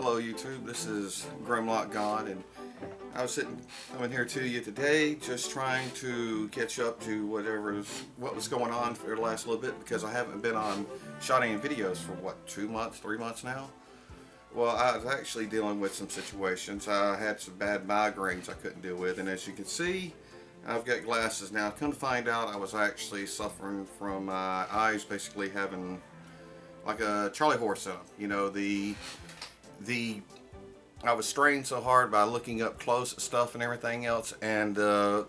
Hello YouTube, this is Grimlock God, and I was coming here to you today just trying to catch up to what was going on for the last little bit, because I haven't been on shot any videos for what, 2 months, 3 months now. Well, I was actually dealing with some situations. I had some bad migraines I couldn't deal with, and as you can see, I've got glasses now. Come to find out, I was actually suffering from my eyes basically having like a Charlie horse in them. You know, the I was strained so hard by looking up close at stuff and everything else, and my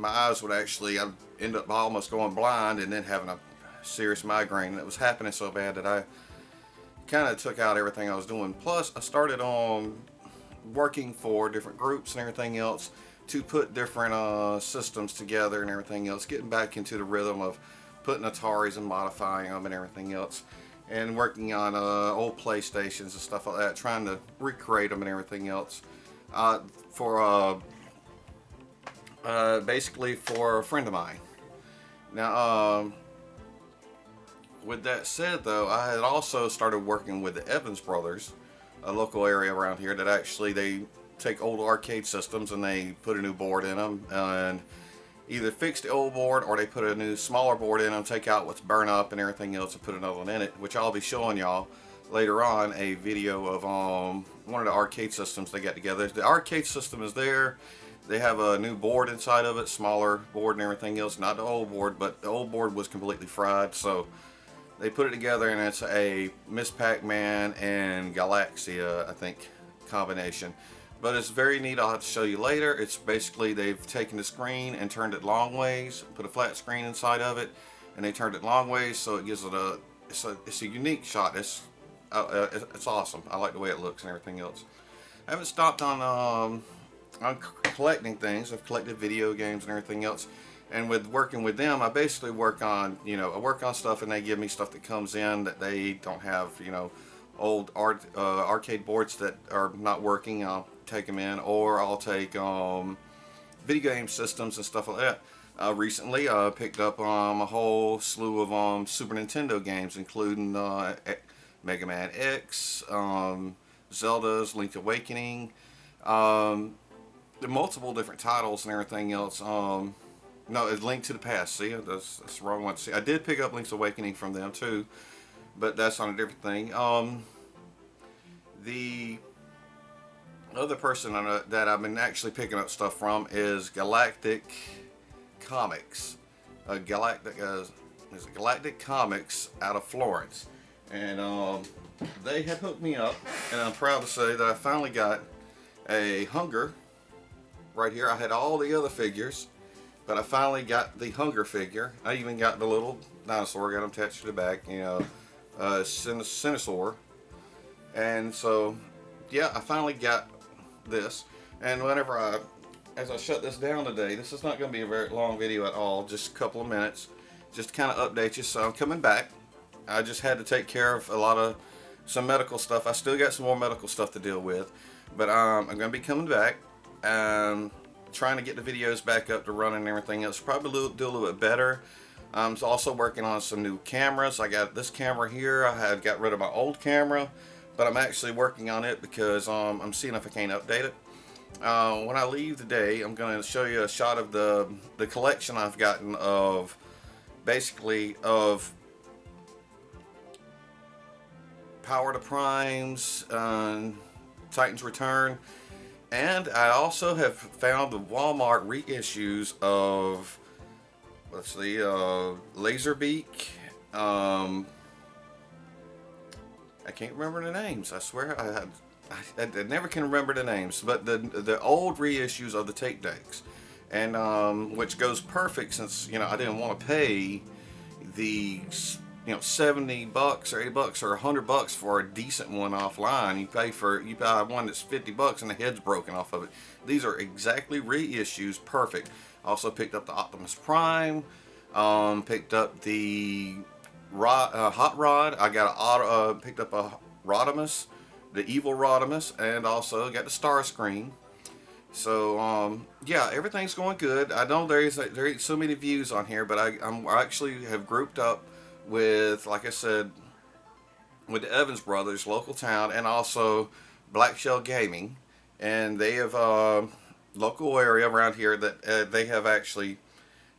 eyes would I'd end up almost going blind and then having a serious migraine. And it was happening so bad that I kind of took out everything I was doing. Plus, I started on working for different groups and everything else to put different systems together and everything else, getting back into the rhythm of putting Ataris and modifying them and everything else, and working on old PlayStations and stuff like that, trying to recreate them and everything else for basically for a friend of mine. Now, with that said though, I had also started working with the Evans Brothers, a local area around here that actually they take old arcade systems and they put a new board in them and either fix the old board or they put a new smaller board in them, take out what's burnt up and everything else and put another one in it, which I'll be showing y'all later on a video of one of the arcade systems they got together. The arcade system is there. They have a new board inside of it, smaller board and everything else, not the old board, but the old board was completely fried, so they put it together and it's a Miss Pac-Man and Galaxia, I think, combination. But it's very neat. I'll have to show you later. It's basically they've taken the screen and turned it long ways, put a flat screen inside of it, and they turned it long ways, so it gives it it's a unique shot. It's awesome. I like the way it looks and everything else. I haven't stopped on collecting things. I've collected video games and everything else. And with working with them, I basically work on, I work on stuff and they give me stuff that comes in that they don't have, old arcade boards that are not working. I'll take them in, or I'll take video game systems and stuff like that. Recently, I picked up a whole slew of Super Nintendo games, including Mega Man X, Zelda's Link's Awakening, the multiple different titles and everything else. No, it's Link to the Past. See, that's the wrong one. See, I did pick up Link's Awakening from them too, but that's on a different thing. The other person that I've been actually picking up stuff from is Galactic Comics. Galactic Comics out of Florence, and they had hooked me up, and I'm proud to say that I finally got a Hunger right here. I had all the other figures, but I finally got the Hunger figure. I even got the little dinosaur, got him attached to the back, Cinesaur. And so, yeah, I finally got this. And as I shut this down today, this is not going to be a very long video at all, just a couple of minutes, just to kind of update you. So I'm coming back. I just had to take care of some medical stuff. I still got some more medical stuff to deal with, but I'm going to be coming back and trying to get the videos back up to running and everything else. Probably do a little bit better. I'm also working on some new cameras. I got this camera here. I had got rid of my old camera, but I'm actually working on it because I'm seeing if I can't update it. When I leave today, I'm going to show you a shot of the collection I've gotten of Power to Primes, Titan's Return. And I also have found the Walmart reissues of, Laserbeak. I can't remember the names. I swear I never can remember the names. But the old reissues of the tape decks, and which goes perfect since I didn't want to pay the $70 or $80 or $100 for a decent one offline. You buy one that's $50 and the head's broken off of it. These are exactly reissues, perfect. Also picked up the Optimus Prime, picked up the Hot Rod. I picked up a Rodimus, the evil Rodimus, and also got the Starscream. So yeah, everything's going good. I know there ain't so many views on here, but I actually have grouped up with, like I said, with the Evans Brothers, local town, and also Black Shell Gaming, and they have local area around here that they have actually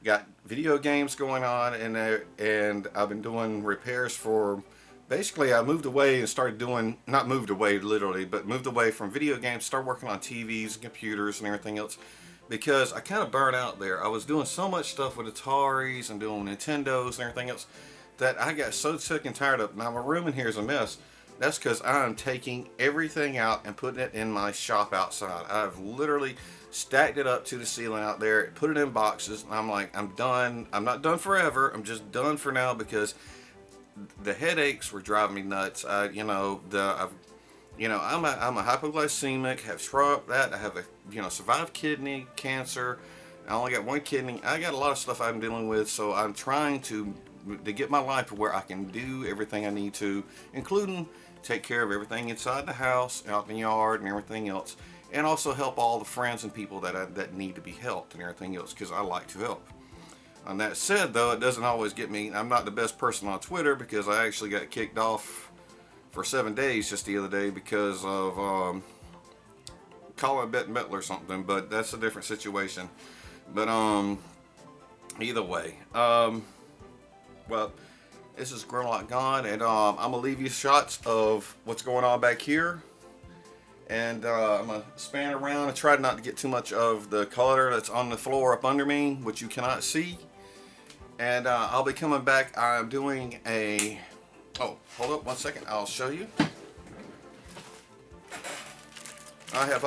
got video games going on, and I've been doing repairs for. Basically, I moved away and started doing, not moved away literally, but moved away from video games, started working on TVs and computers and everything else because I kind of burned out there. I was doing so much stuff with Ataris and doing Nintendos and everything else that I got so sick and tired of. Now, my room in here is a mess. That's because I'm taking everything out and putting it in my shop outside. I've literally stacked it up to the ceiling out there, put it in boxes, and I'm like, I'm done. I'm not done forever. I'm just done for now because the headaches were driving me nuts. I'm a hypoglycemic, have shrub that. I have a survived kidney cancer. I only got one kidney. I got a lot of stuff I'm dealing with, so I'm trying to get my life to where I can do everything I need to, including take care of everything inside the house, out in the yard, and everything else, and also help all the friends and people that need to be helped and everything else because I like to help. On that said, though, it doesn't always get me. I'm not the best person on Twitter because I actually got kicked off for 7 days just the other day because of calling Bette Midler or something. But that's a different situation. But either way, well, this is Grimlock Gone, and I'm gonna leave you shots of what's going on back here. And I'm going to span around and try not to get too much of the color that's on the floor up under me, which you cannot see. And I'll be coming back. I'm doing a... Oh, hold up 1 second. I'll show you. I have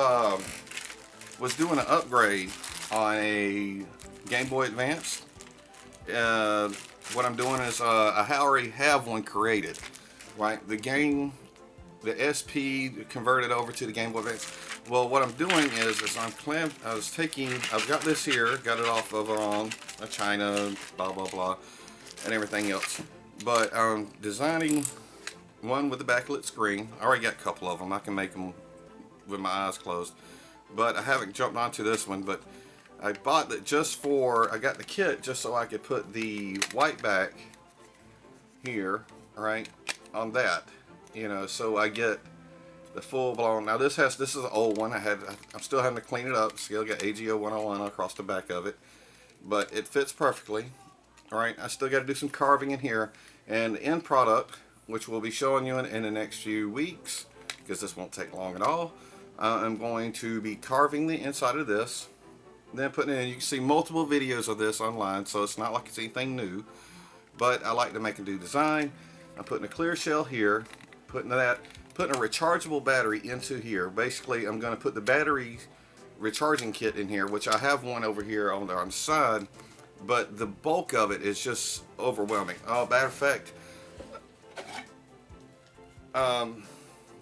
was doing an upgrade on a Game Boy Advance. What I'm doing is I already have one created. Right? The SP converted over to the Game Boy Advance. Well, what I'm doing is I've got this here, got it off of a China, blah blah blah, and everything else. But I'm designing one with the backlit screen. I already got a couple of them. I can make them with my eyes closed. But I haven't jumped onto this one. But I bought that I got the kit just so I could put the white back here, right, on that. So I get the full blown. Now this is an old one. I'm still having to clean it up. Still got AGO 101 across the back of it, but it fits perfectly. All right. I still got to do some carving in here, and the end product, which we'll be showing you in the next few weeks, because this won't take long at all. I'm going to be carving the inside of this, then putting it in. You can see multiple videos of this online, so it's not like it's anything new. But I like to make a new design. I'm putting a clear shell here. Putting a rechargeable battery into here. Basically, I'm going to put the battery recharging kit in here, which I have one over here on the side, but the bulk of it is just overwhelming. Oh, matter of fact,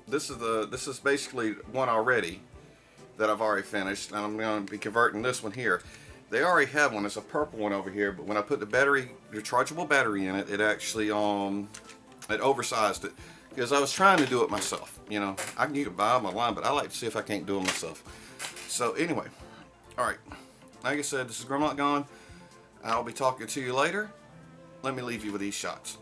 this is basically one already that I've already finished, and I'm going to be converting this one here. They already have one. It's a purple one over here, but when I put the rechargeable battery in it, it actually it oversized it. Because I was trying to do it myself. I can buy them online, but I like to see if I can't do it myself. So anyway, alright. Like I said, this is Grimlock Gone. I'll be talking to you later. Let me leave you with these shots.